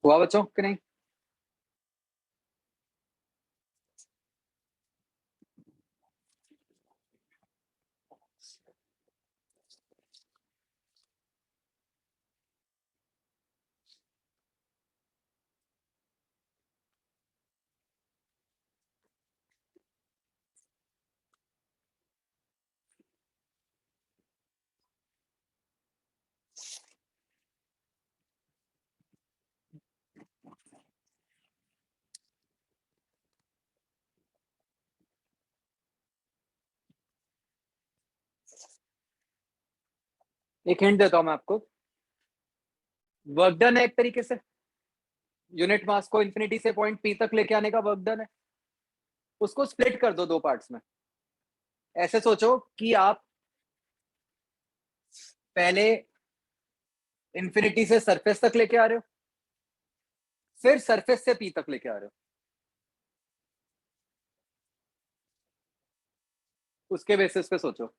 हुआ बच्चों कि नहीं? एक हिंट देता हूं मैं आपको। वर्क डन है एक तरीके से। यूनिट मास को इन्फिनिटी से पॉइंट पी तक लेके आने का वर्क डन है। उसको स्प्लिट कर दो दो पार्ट्स में। ऐसे सोचो कि आप पहले इन्फिनिटी से सरफेस तक लेके आ रहे हो, फिर सरफेस से पी तक लेके आ रहे हो। उसके बेसिस पे सोचो।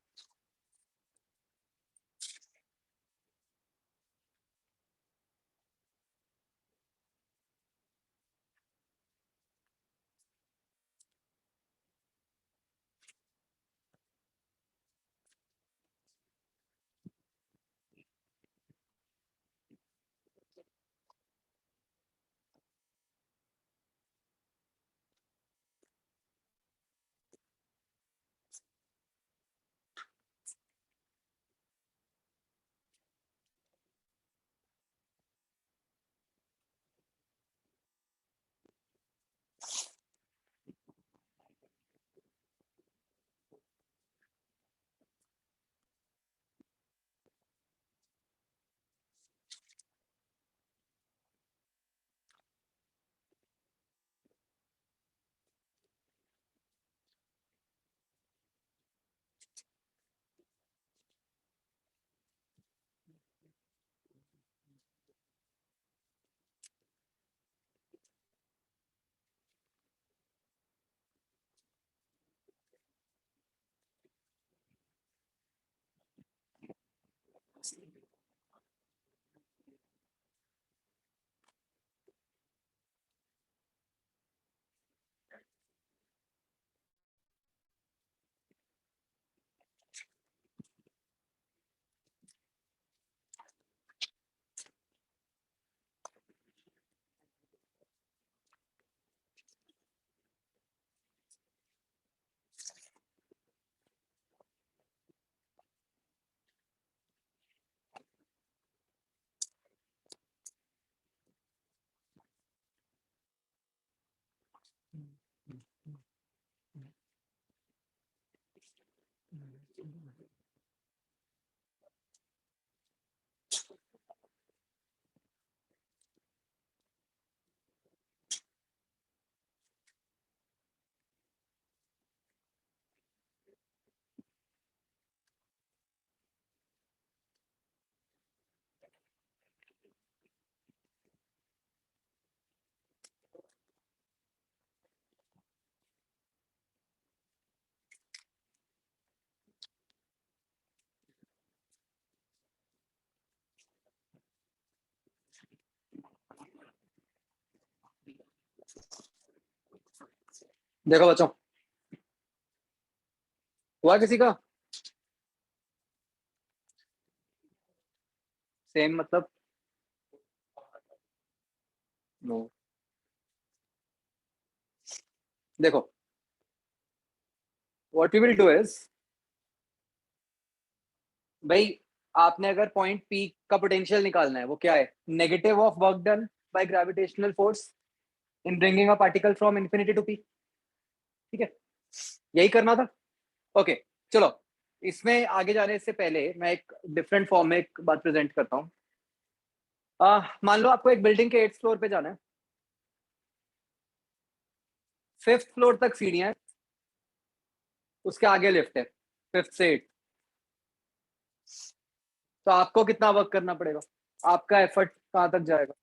देखो बच्चों, हुआ किसी का? सेम मतलब? नो। देखो, what we will do is, भाई आपने अगर पॉइंट पी का पोटेंशियल निकालना है, वो क्या है? Negative of work done by gravitational force in bringing a particle from infinity to P. ठीक है, यही करना था। ओके, चलो। इसमें आगे जाने से पहले मैं एक डिफरेंट फॉर्म में एक बात प्रेजेंट करता हूँ। मान लो आपको एक बिल्डिंग के 8th फ्लोर पे जाना है। 5th फ्लोर तक सीढ़ियां हैं, उसके आगे लिफ्ट है 5th से 8th। तो आपको कितना वर्क करना पड़ेगा? आपका एफर्ट कहाँ तक जाएगा?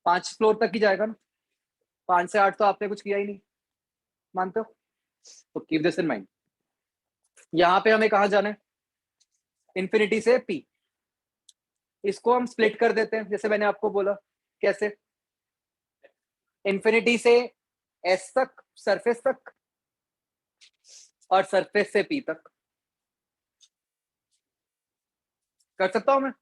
5 फ्लोर तक ही जाएगा ना। 5 से 8 तो आपने कुछ किया ही नहीं, मानते हो? तो कीप दिस इन माइंड। यहाँ पे हमें कहाँ जाना है? इन्फिनिटी से पी। इसको हम स्प्लिट कर देते हैं, जैसे मैंने आपको बोला। कैसे? इन्फिनिटी से एस तक, सरफेस तक, और सरफेस से पी तक। कर सकता हूं मैं?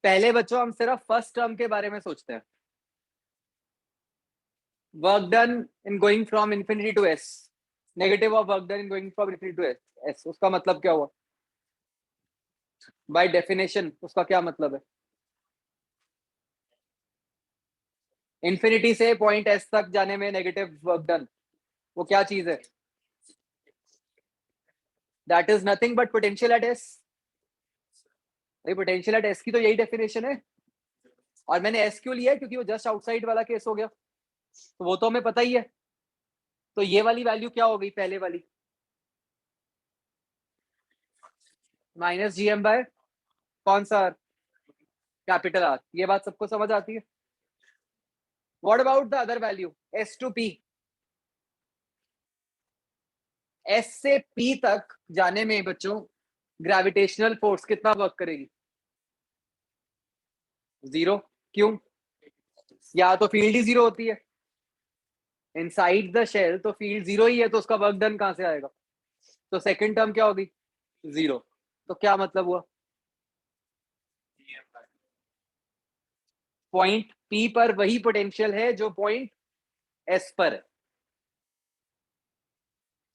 पहले बच्चों हम सिर्फ फर्स्ट टर्म के बारे में सोचते हैं। Work done in going from infinity to S, negative of work done in going from infinity to S, S उसका मतलब क्या हुआ? बाय डेफिनेशन उसका क्या मतलब है? इन्फिनिटी से पॉइंट एस तक जाने में नेगेटिव वर्क डन, वो क्या चीज है? That is nothing but potential at S. भाई पोटेंशियल एट एस की तो यही डेफिनेशन है। और मैंने एस क्यों लिया है? क्योंकि वो जस्ट आउटसाइड वाला केस हो गया, तो वो तो हमें पता ही है। तो ये वाली वैल्यू क्या हो गई पहले वाली? माइनस जी एम बाय कौन सा? Capital R. ये बात सबको समझ आती है? What about the other value, S to P? S से पी तक जाने में बच्चों ग्रेविटेशनल फोर्स कितना वर्क करेगी? जीरो। क्यों? या तो फील्ड ही जीरो होती है इनसाइड द शेल, तो फील्ड जीरो ही है, तो उसका वर्क डन कहां से आएगा? तो सेकंड टर्म क्या होगी? जीरो। तो क्या मतलब हुआ? पॉइंट पी पर वही पोटेंशियल है जो पॉइंट एस पर है।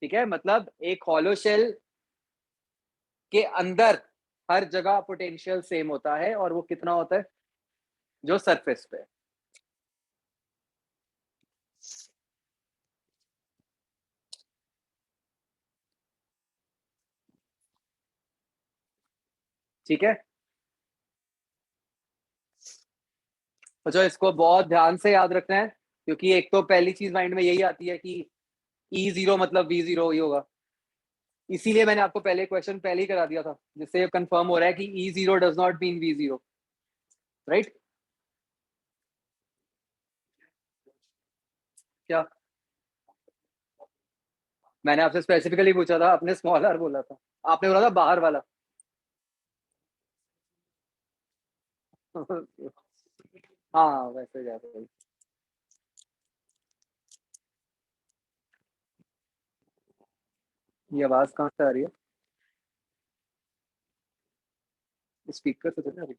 ठीक है, मतलब एक हॉलो शेल के अंदर हर जगह पोटेंशियल सेम होता है, और वो कितना होता है? जो सरफेस पे है। ठीक है, तो इसको बहुत ध्यान से याद रखना है, क्योंकि एक तो पहली चीज माइंड में यही आती है कि ई जीरो मतलब वी जीरो ही होगा। इसीलिए मैंने आपको पहले क्वेश्चन पहले ही करा दिया था, जिससे कंफर्म हो रहा है कि E zero does not mean V zero. Right? क्या? मैंने आपसे स्पेसिफिकली पूछा था, आपने स्मॉल आर बोला था। आपने बोला था बाहर वाला। हाँ वैसे जाता है। ये आवाज कहाँ से आ रही है? स्पीकर से तो नहीं आ रही।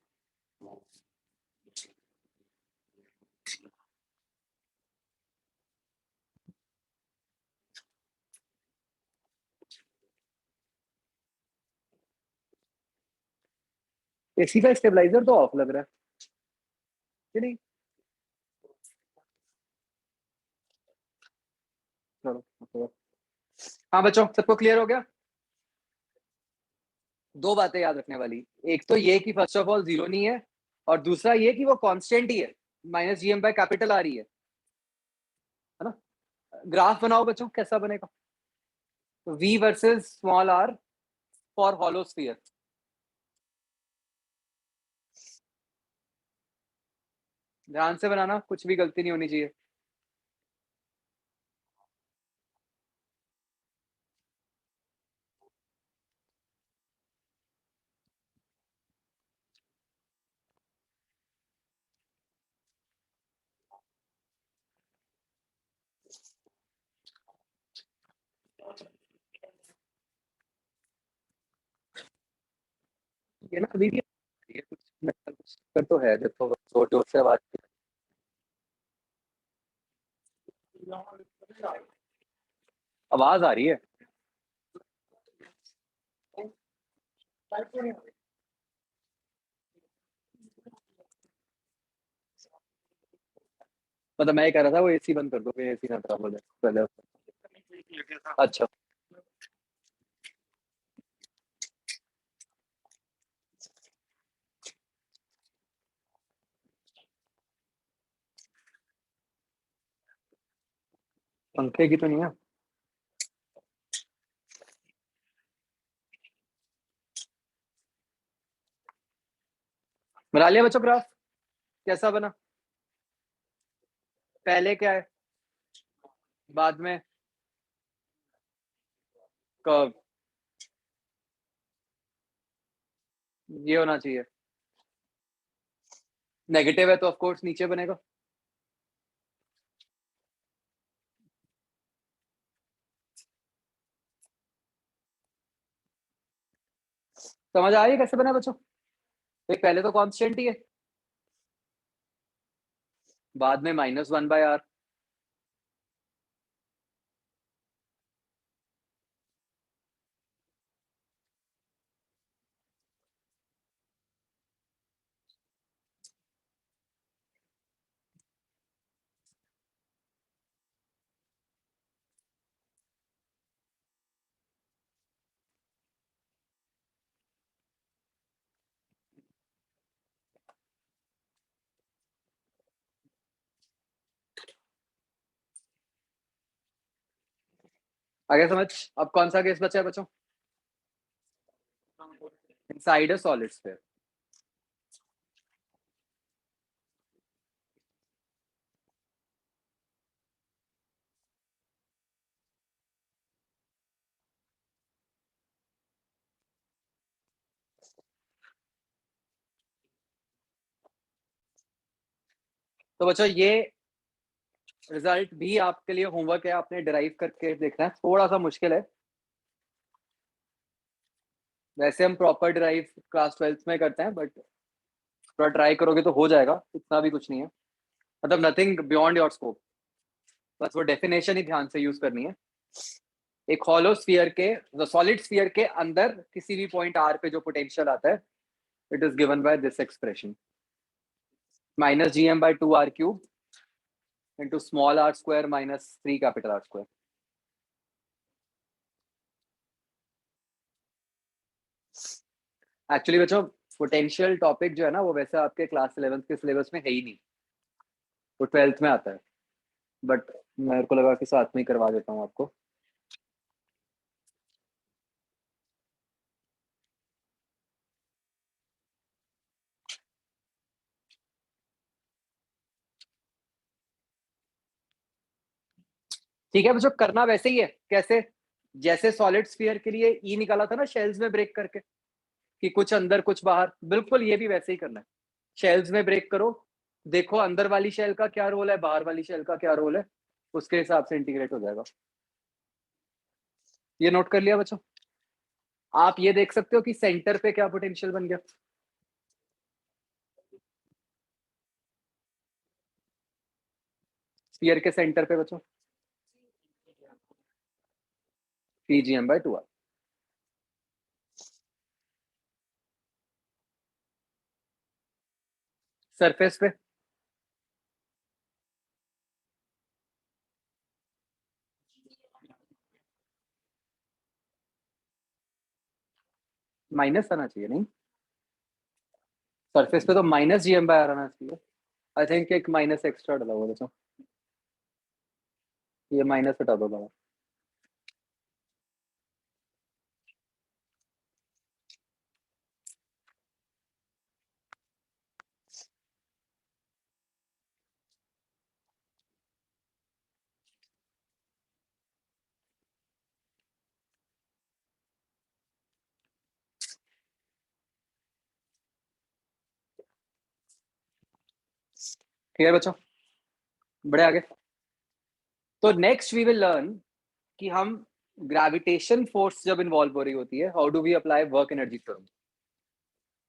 एसी का स्टेबलाइजर तो ऑफ लग रहा है कि नहीं? चलो। हाँ बच्चों, सबको क्लियर हो गया? दो बातें याद रखने वाली, एक तो ये कि फर्स्ट ऑफ ऑल जीरो नहीं है, और दूसरा ये कि वो कांस्टेंट ही है, minus G M by capital आ रही है ना? ग्राफ बनाओ बच्चों, कैसा बनेगा? V versus small R for hollow sphere. ध्यान से बनाना, कुछ भी गलती नहीं होनी चाहिए। ये ना अभी भी ये कुछ कर तो है, देखो जोर जोर से आवाज। आवाज आ रही है। मतलब मैं ये कह रहा था वो एसी बंद कर दो, फिर एसी ना खराब हो जाए पहले। अच्छा। पंखे की तो नहीं है? बना लिया बच्चों ग्राफ? कैसा बना? पहले क्या है, बाद में कर्व, ये होना चाहिए। नेगेटिव है तो ऑफ कोर्स नीचे बनेगा। समझ आ रही है कैसे बना बच्चों? एक पहले तो कांस्टेंट ही है, बाद में -1/r। आगे समझ। अब कौन सा केस बचा है बच्चों? Inside a solid sphere. तो बच्चों ये रिजल्ट भी आपके लिए होमवर्क है, आपने डिराइव करके देखना है, थोड़ा सा मुश्किल है। वैसे हम प्रॉपर डिराइव क्लास 12th में करते हैं, बट थोड़ा ट्राई करोगे तो हो जाएगा, इतना भी कुछ नहीं है, मतलब नथिंग बियॉन्ड योर स्कोप। बस वो डेफिनेशन ही ध्यान से यूज करनी है। एक हॉलो स्फीयर के, सॉलिड स्फीयर के अंदर किसी भी पॉइंट आर पे जो पोटेंशियल आता है, it is given by this expression, -gm/2r³ into small r square minus 3 capital R square। Actually बच्चों पोटेंशियल टॉपिक जो है ना, वो वैसे आपके क्लास 11th के सिलेबस में है ही नहीं, वो 12th में आता है, बट मेरे को लगा कि साथ में ही करवा देता हूँ आपको। ठीक है बच्चों, करना वैसे ही है। कैसे? जैसे सॉलिड स्फीयर के लिए ई निकाला था ना शेल्स में ब्रेक करके, कि कुछ अंदर कुछ बाहर, बिल्कुल ये भी वैसे ही करना है। शेल्स में ब्रेक करो, देखो अंदर वाली शेल का क्या रोल है, बाहर वाली शेल का क्या रोल है, उसके हिसाब से इंटीग्रेट हो जाएगा। ये नोट कर लिया बच्चों? आप ये देख सकते हो कि सेंटर पे क्या पोटेंशियल बन गया। स्फीयर के सेंटर पे बच्चों pgm/2r। सरफेस पे माइनस आना चाहिए नहीं, सरफेस पे तो -gm/r आना चाहिए। आई थिंक एक माइनस एक्स्ट्रा डाला हुआ बच्चों, ये माइनस हटा दो बाहर। ठीक है बच्चों, बड़े आगे। तो नेक्स्ट वी विल लर्न कि हम ग्रेविटेशन फोर्स जब इन्वॉल्व हो रही होती है, how do we apply work energy theorem.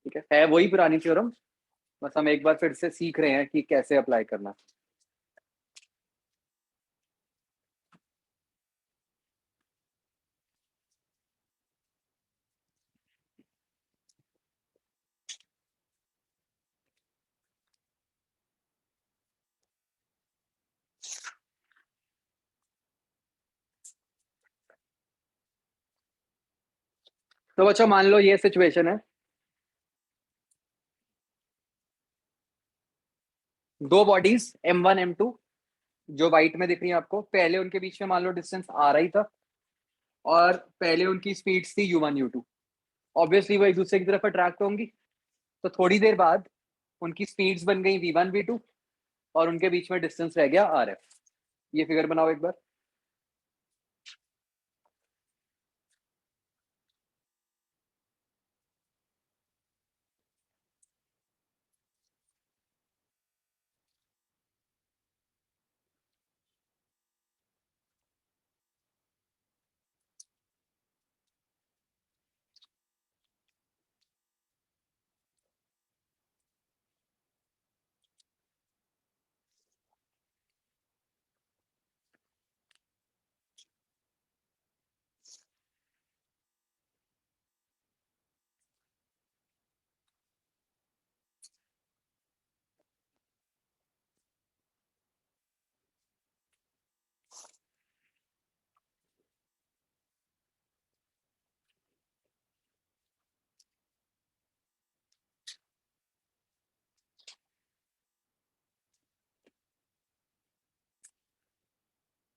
ठीक है वही पुरानी थ्योरम, बस हम एक बार फिर से सीख रहे हैं कि कैसे अप्लाई करना। तो बच्चों मान लो ये सिचुएशन है, दो बॉडीज m1 m2 जो व्हाइट में दिख रही है आपको, पहले उनके बीच में मान लो डिस्टेंस आ रही था, और पहले उनकी स्पीड्स थी u1 u2। ऑब्वियसली वो एक दूसरे की तरफ अट्रैक्ट होंगी, तो थोड़ी देर बाद उनकी स्पीड्स बन गई v1 v2 और उनके बीच में डिस्टेंस रह गया rf। ये फिगर बनाओ एक बार।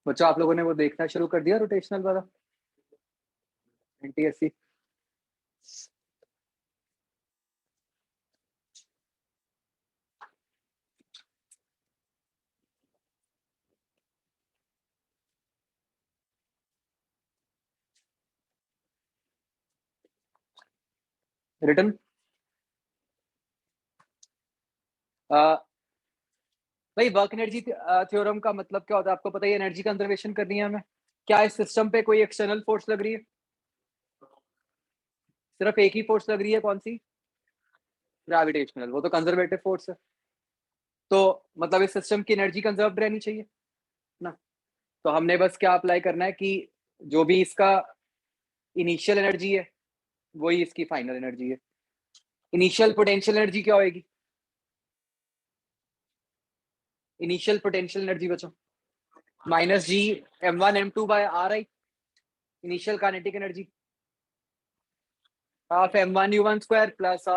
बच्चों आप लोगों ने वो देखना शुरू कर दिया रोटेशनल वाला एनटीएससी? रिटर्न भाई वर्क एनर्जी थ्योरम का मतलब क्या होता है आपको पता है? एनर्जी कंजर्वेशन करनी है हमें। क्या इस सिस्टम पे कोई एक्सटर्नल फोर्स लग रही है? सिर्फ एक ही फोर्स लग रही है, कौन सी? ग्रेविटेशनल। वो तो कंजर्वेटिव फोर्स है। तो मतलब इस सिस्टम की एनर्जी कंजर्व रहनी चाहिए ना। तो हमने बस क्या अप्लाई करना है कि जो भी इसका इनिशियल एनर्जी है वही इसकी फाइनल एनर्जी है। इनिशियल पोटेंशियल एनर्जी क्या होगी? इनिशियल पोटेंशियल एनर्जी बचो minus G m1 m2 by R I. Initial kinetic energy half m1 u1 square plus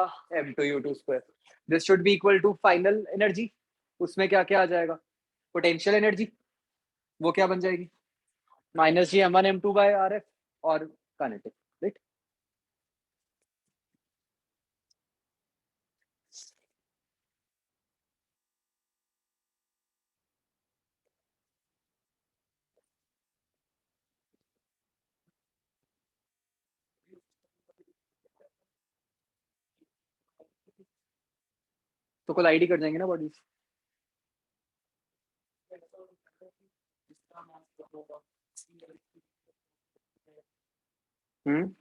m2 u2 square. This should be equal to final energy. उसमें क्या क्या आ जाएगा? Potential energy, वो क्या बन जाएगी? Minus G m1 m2 by R F और kinetic, right. तो कोलाइड ही कर जाएंगे ना बॉडीज। हम्म।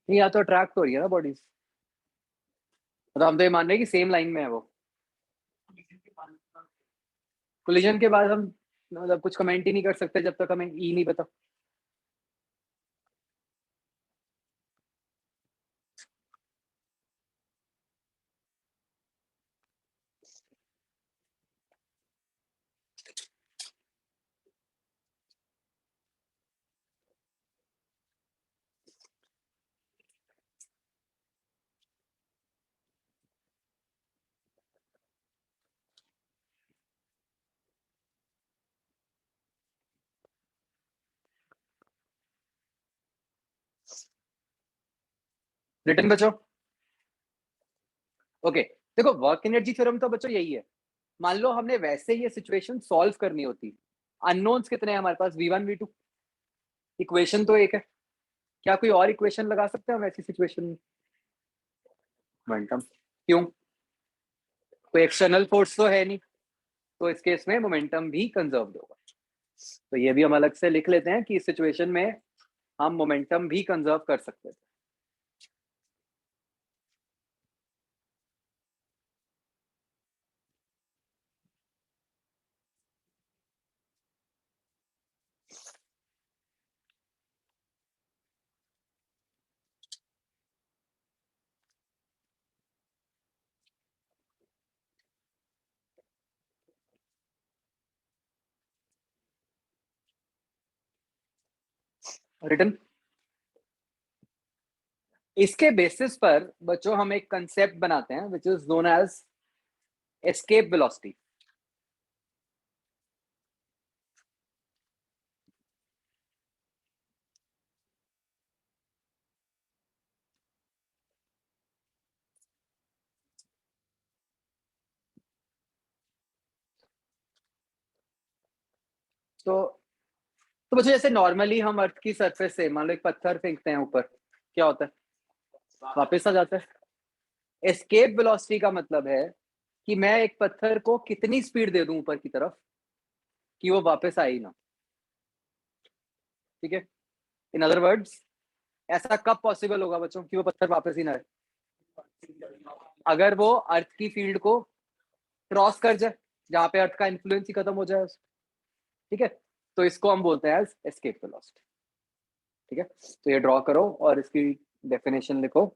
नहीं, या तो अट्रैक्ट हो रही है ना बॉडीज। मतलब हम तो ये मान रहे हैं कि सेम लाइन में है वो। कोलिजन के बाद हम मतलब कुछ कमेंट ही नहीं कर सकते जब तक हमें ई नहीं पता। रिटर्न बचो। ओके, देखो वर्क एनर्जी थ्योरम तो बच्चों यही है। मान लो हमने वैसे ये सिचुएशन सॉल्व करनी होती, अननोन्स कितने हैं हमारे पास? v1 v2। इक्वेशन तो एक है, क्या कोई और इक्वेशन लगा सकते हैं हम ऐसी सिचुएशन में? मोमेंटम। क्यों? कोई एक्सटर्नल फोर्स तो है नहीं, तो इस केस में मोमेंटम भी कंजर्व होगा। तो ये भी हम अलग से लिख लेते हैं कि इस सिचुएशन में हम मोमेंटम भी कंजर्व कर सकते हैं। रिटर्न। इसके बेसिस पर बच्चों हम एक कंसेप्ट बनाते हैं which is known as escape velocity. तो तो बच्चों जैसे नॉर्मली हम अर्थ की सरफेस से मान लो एक पत्थर फेंकते हैं ऊपर, क्या होता है? वापस आ जाता है। एस्केप वेलोसिटी का मतलब है कि मैं एक पत्थर को कितनी स्पीड दे दूं ऊपर की तरफ कि वो वापस आए ही ना। ठीक है, इन अदर वर्ड्स, ऐसा कब पॉसिबल होगा बच्चों कि वो पत्थर वापस ही ना आए? अगर वो अर्थ की फील्ड को क्रॉस कर जाए, जहां पे अर्थ का इन्फ्लुएंस ही खत्म हो जाए। ठीक है, तो इसको हम बोलते हैं एज एस्केप वेलोसिटी। ठीक है, तो ये ड्रॉ करो और इसकी डेफिनेशन लिखो।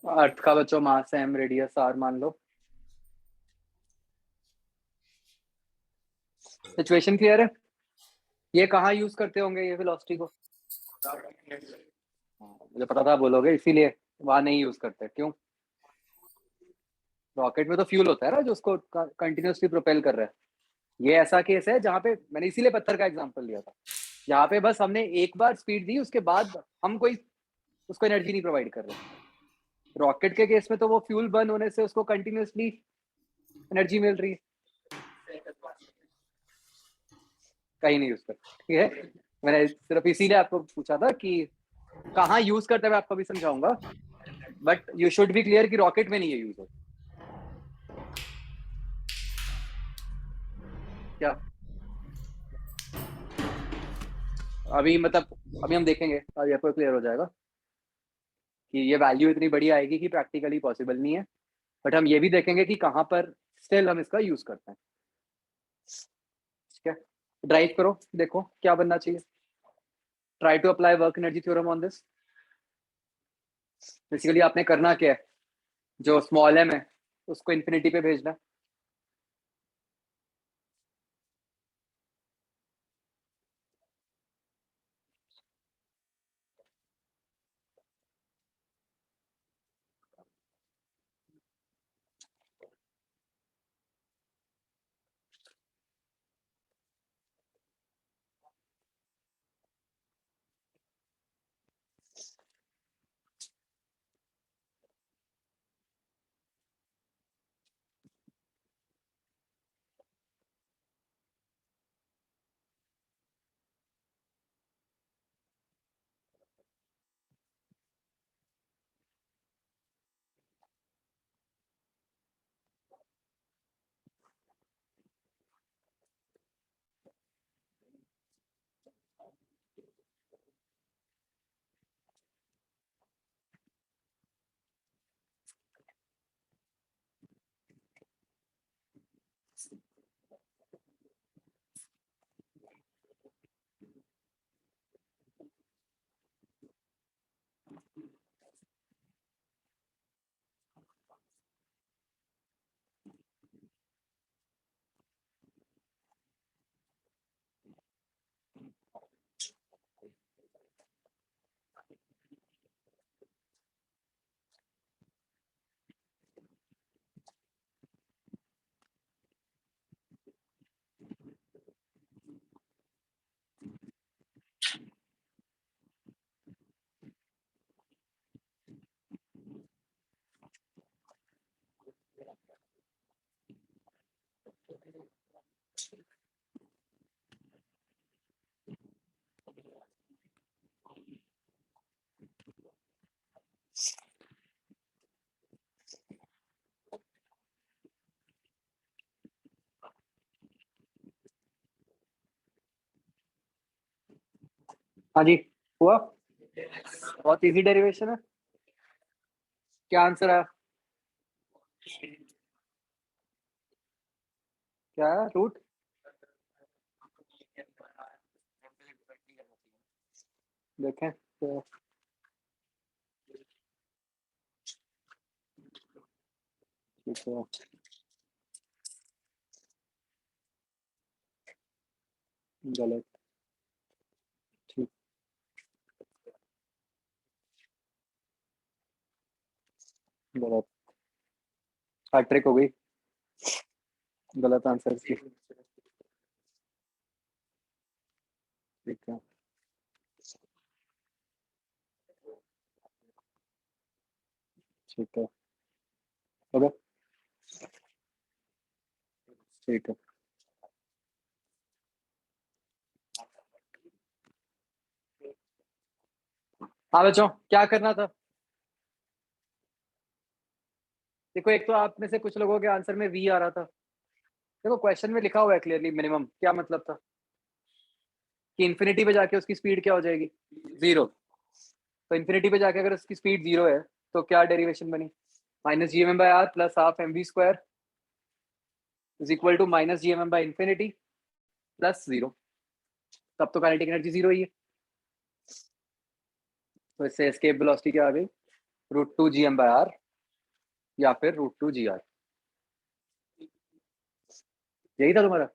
अर्थ का बच्चों मास है एम, रेडियस आर मान लो। सिचुएशन क्लियर है? ये कहाँ यूज करते होंगे ये वेलोसिटी को? मुझे पता था बोलोगे, इसीलिए वहां नहीं यूज करते। क्यों? रॉकेट में तो फ्यूल होता है ना जो उसको कंटिन्यूसली प्रोपेल कर रहा है। ये ऐसा केस है जहाँ पे मैंने इसीलिए पत्थर का एग्जांपल लिया था, जहाँ पे बस हमने एक बार स्पीड दी, उसके बाद हम कोई उसको एनर्जी नहीं प्रोवाइड कर रहे। रॉकेट के केस में तो वो फ्यूल बर्न होने से उसको कंटिन्यूसली एनर्जी मिल रही है। कहीं नहीं यूज कर, ठीक है। मैंने सिर्फ इसीलिए आपको पूछा था कि कहाँ यूज करते हुए आपको भी समझाऊंगा, but you should be clear कि रॉकेट में नहीं है यूज हो। क्या अभी मतलब अभी हम देखेंगे, अभी आपको क्लियर हो जाएगा कि ये वैल्यू इतनी बड़ी आएगी कि प्रैक्टिकली पॉसिबल नहीं है। बट हम ये भी देखेंगे कि कहाँ पर स्टिल हम इसका यूज करते हैं। ठीक है, ड्राइव करो, देखो क्या बनना चाहिए। Try to apply work energy theorem on this. Basically आपने करना क्या है, जो स्मॉल एम है उसको इन्फिनिटी पे भेजना है। हाँ जी, हुआ। बहुत इजी डेरिवेशन है। क्या आंसर है? क्या है रूट? देखें तो, ठीक है, गलत। ठीक, गलत। हैट्रिक हो गई। गलत आंसर की। ठीक है, ठीक है। ओके, ठीक है। हाँ बच्चों, क्या करना था? देखो, एक तो आप में से कुछ लोगों के आंसर में वी आ रहा था। देखो, क्वेश्चन में लिखा हुआ है क्लियरली मिनिमम। क्या मतलब था? कि इन्फिनिटी पे जाके उसकी स्पीड क्या हो जाएगी? जीरो। तो इन्फिनिटी पे जाके अगर उसकी स्पीड जीरो है, तो क्या डेरिवेशन बनी? Minus G M M by R plus half M V square is equal to minus G M M by infinity plus zero. तब तो काइनेटिक एनर्जी जीरो ही है। तो इससे एस्केप वेलोसिटी क्या आ गई? Root two G M by R या फिर रूट टू जी आर। यही था तुम्हारा?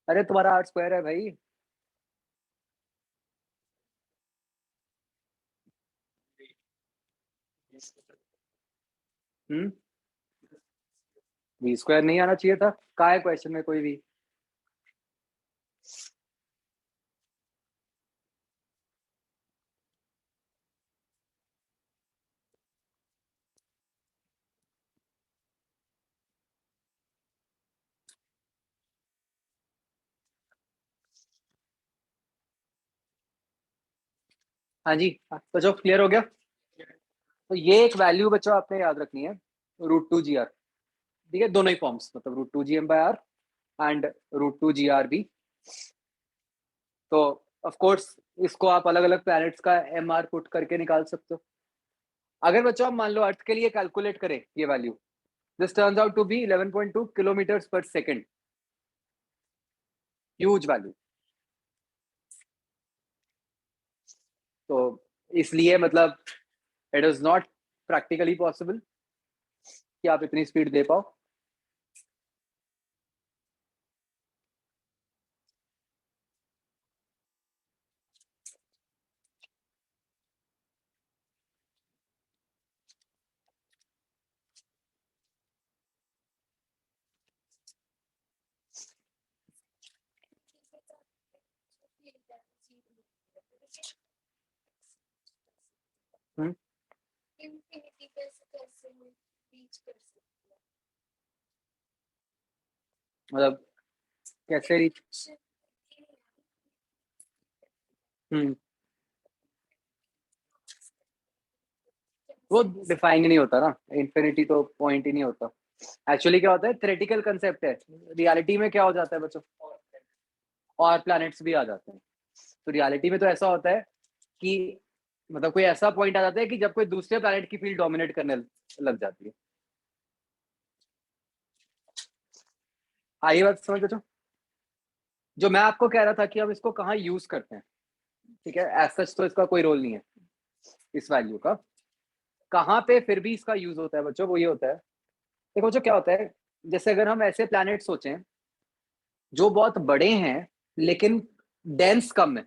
अरे तुम्हारा आर स्क्वायर है भाई। हम्म। वी स्क्वायर नहीं आना चाहिए था। कहा है क्वेश्चन में कोई भी? हाँ जी, तो जो क्लियर हो गया। तो ये एक वैल्यू बच्चों आपने याद रखनी है, रूट टू जी आर। ठीक है, दोनों ही फॉर्म्स, मतलब root two G M by R and root two G R B. तो ऑफ कोर्स इसको आप अलग अलग प्लैनेट्स का एम आर पुट करके निकाल सकते हो। अगर बच्चों आप मान लो अर्थ के लिए कैलकुलेट करें ये value, this turns out to be 11.2 kilometre पर सेकेंड। Huge value. तो इसलिए मतलब it is not practically possible कि आप इतनी स्पीड दे पाओ। हम्म। मतलब कैसे रीच? हम्म। वो डिफाइन ही नहीं होता ना, इन्फिनिटी तो पॉइंट ही नहीं होता। एक्चुअली क्या होता है, थ्योरेटिकल कंसेप्ट है। रियलिटी में क्या हो जाता है बच्चों? और प्लैनेट्स भी आ जाते हैं। तो रियलिटी में तो ऐसा होता है कि मतलब कोई ऐसा पॉइंट आ जाता है कि जब कोई दूसरे प्लैनेट की फील्ड डोमिनेट करने लग जाती है। आई बात समझ बच्चों? जो मैं आपको कह रहा था कि हम इसको कहाँ यूज करते हैं, ठीक है, एज सच तो इसका कोई रोल नहीं है इस वैल्यू का। कहाँ पे फिर भी इसका यूज होता है बच्चों, वो ये होता है। देखो बच्चों, क्या होता है, जैसे अगर हम ऐसे प्लैनेट सोचें जो बहुत बड़े हैं लेकिन डेंस कम है।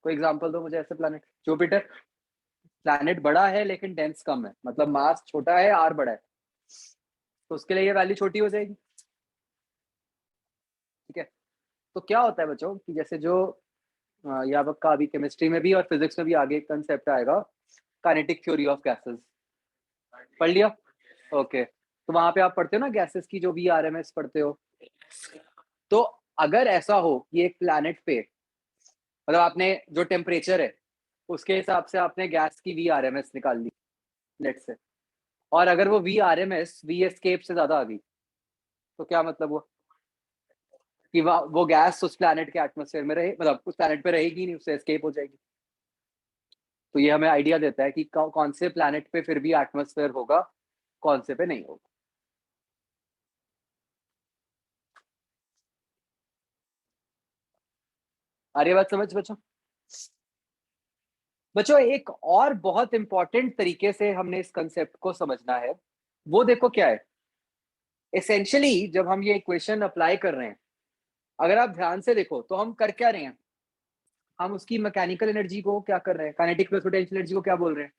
कोई एग्जांपल दो मुझे ऐसे प्लैनेट। जुपिटर प्लैनेट बड़ा है लेकिन डेंस कम है, मतलब मास छोटा है, आर बड़ा है। तो उसके लिए ये वैल्यू छोटी हो जाएगी। ठीक है। तो क्या होता है बच्चों कि जैसे जो ये आपका अभी केमिस्ट्री में भी और फिजिक्स में भी आगे कंसेप्ट आएगा, काइनेटिक थ्योरी ऑफ गैसेस। पढ़ लिया? ओके। तो वहां पे आप पढ़ते हो ना गैसेस की जो वी आर एम एस पढ़ते हो। तो अगर ऐसा हो कि एक प्लैनेट पे, मतलब आपने जो टेम्परेचर है उसके हिसाब से आपने गैस की वी आर एम एस निकाल ली, लेट से, और अगर वो V R M S V escape से ज्यादा आ गई, तो क्या मतलब हुआ? कि वो गैस उस प्लैनेट के एटमॉस्फेयर में रहे, मतलब उस प्लैनेट पे रहेगी नहीं, उससे एस्केप हो जाएगी। तो ये हमें आइडिया देता है कि कौन से प्लैनेट पे फिर भी एटमॉस्फेयर होगा, कौन से पे नहीं होगा। आ रही है बात समझ बच्चों? बच्चों एक और बहुत इंपॉर्टेंट तरीके से हमने इस कंसेप्ट को समझना है, वो देखो क्या है। एसेंशियली जब हम ये इक्वेशन अप्लाई कर रहे हैं, अगर आप ध्यान से देखो तो हम कर क्या रहे हैं, हम उसकी मैकेनिकल एनर्जी को क्या कर रहे हैं, काइनेटिक प्लस पोटेंशियल एनर्जी को क्या बोल रहे हैं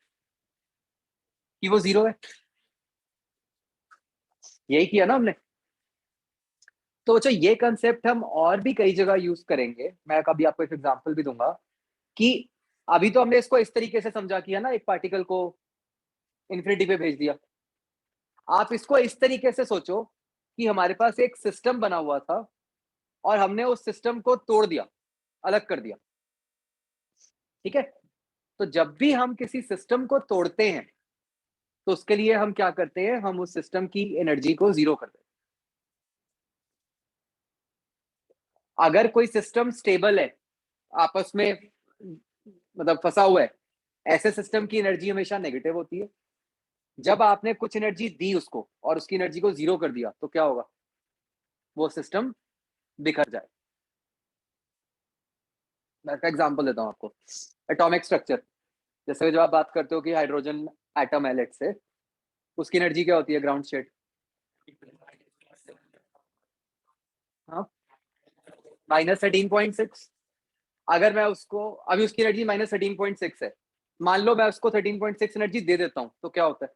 कि वो जीरो है। यही किया ना हमने। तो बच्चों ये कंसेप्ट हम और भी कई जगह यूज करेंगे, मैं कभी आपको एक एग्जांपल भी दूंगा कि अभी तो हमने इसको इस तरीके से समझा किया ना, एक पार्टिकल को इन्फिनिटी पे भेज दिया। आप इसको इस तरीके से सोचो कि हमारे पास एक सिस्टम बना हुआ था और हमने उस सिस्टम को तोड़ दिया, अलग कर दिया। ठीक है, तो जब भी हम किसी सिस्टम को तोड़ते हैं तो उसके लिए हम क्या करते हैं, हम उस सिस्टम की एनर्जी को जीरो कर देते हैं। अगर कोई सिस्टम स्टेबल है, आपस में मतलब फंसा हुआ है, ऐसे सिस्टम की एनर्जी हमेशा नेगेटिव होती है। जब आपने कुछ एनर्जी दी उसको और उसकी एनर्जी को जीरो कर दिया तो क्या होगा, वो सिस्टम बिखर जाए। मैं इसका एग्जांपल देता हूं आपको। एटॉमिक स्ट्रक्चर, जैसे जब आप बात करते हो कि हाइड्रोजन एटम है लेट से, उसकी एनर्जी क्या होती है ग्राउंड स्टेट। हाँ, -13.6। अगर मैं उसको, अभी उसकी एनर्जी -13.6 है, मान लो मैं उसको 13.6 एनर्जी दे देता हूँ तो क्या होता है,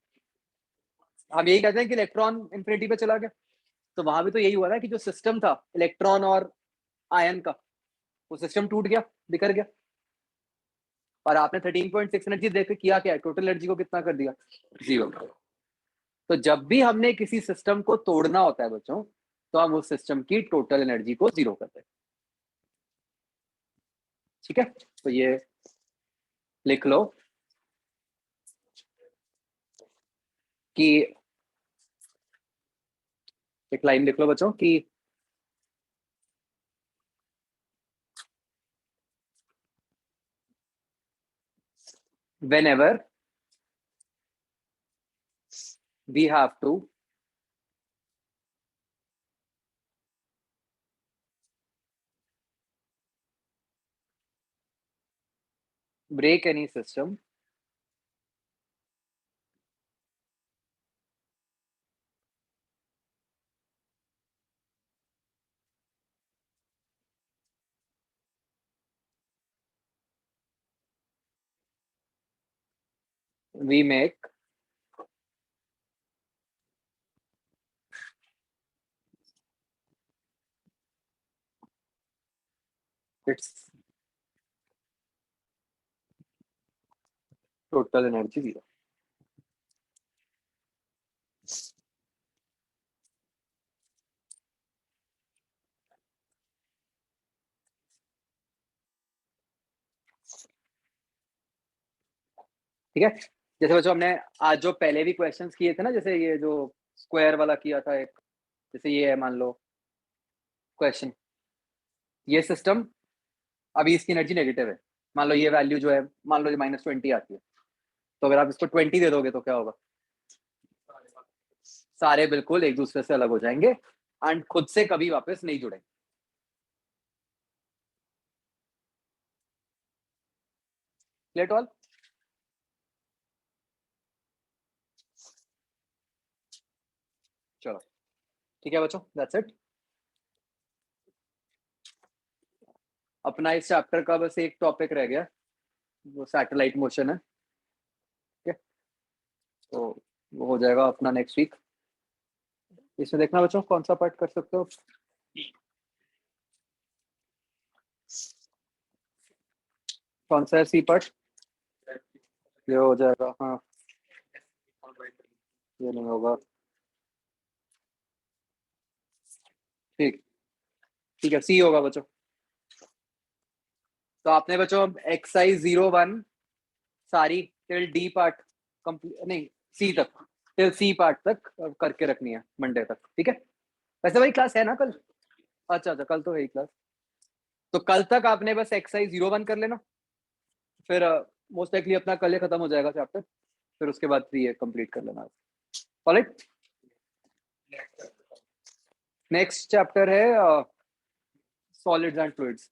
हम यही कहते हैं कि इलेक्ट्रॉन इंफिनिटी पे चला गया। तो वहां भी तो यही हुआ ना कि जो सिस्टम था इलेक्ट्रॉन और आयन का, वो सिस्टम टूट गया, बिखर गया। और आपने 13.6 एनर्जी देकर किया क्या, टोटल एनर्जी को कितना कर दिया, जीरो। तो जब भी हमने किसी सिस्टम को तोड़ना होता है बच्चों, तो हम उस सिस्टम की टोटल एनर्जी को जीरो करते हैं। ठीक है, तो ये लिख लो कि, एक लाइन लिख लो बच्चों कि whenever we have to break any system, we make its total energy zero। ठीक है, जैसे बच्चों हमने आज जो पहले भी क्वेश्चंस किए थे ना, जैसे ये जो स्क्वायर वाला किया था एक, जैसे ये है मान लो क्वेश्चन, ये सिस्टम अभी इसकी एनर्जी नेगेटिव है, मान लो ये वैल्यू जो है, मान लो ये -20 आती है, तो अगर आप इसको 20 दे दोगे तो क्या होगा, सारे बिल्कुल एक दूसरे से अलग हो जाएंगे एंड खुद से कभी वापस नहीं जुड़ेंगे। Clear all? चलो ठीक है बच्चों, दैट्स इट। अपना इस चैप्टर का बस एक टॉपिक रह गया, वो सैटेलाइट मोशन है। ठीक है, तो वो हो जाएगा अपना नेक्स्ट वीक। इसमें देखना बच्चों कौन सा पार्ट कर सकते हो। कौन सा है सी पार्ट, ये हो जाएगा हाँ, ये नहीं होगा। ठीक, ठीक है, सी होगा बच्चों। तो आपने बच्चों एक्सरसाइज 01 सारी टिल डी पार्ट कंप्लीट, नहीं सी तक, टिल सी पार्ट तक करके रखनी है मंडे तक। ठीक है, वैसे भाई क्लास है ना कल? अच्छा अच्छा, कल तो है ही क्लास। तो कल तक आपने बस एक्सरसाइज 01 कर लेना, फिर मोस्ट लाइकली अपना कल ही खत्म हो जाएगा चैप्टर, फिर उसके बाद 3 कंप्लीट कर लेना। ऑलराइट, नेक्स्ट चैप्टर है सॉलिड्स एंड फ्लूइड्स।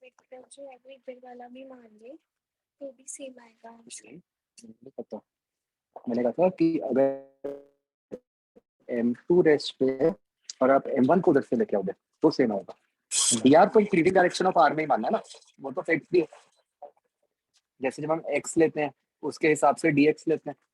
वेक्टर जो है वो इधर वाला भी मान ले तो भी सेम आएगा आंसर। पता, मैंने कहा था कि अगर m2 रेस्ट पे है और आप m1 को उधर से लेके आओगे तो सेम आएगा। dr तो इंक्रीजिंग डायरेक्शन ऑफ r में ही मानना है ना, वो तो फिक्स भी है। जैसे जब हम x लेते हैं उसके हिसाब से dx लेते हैं,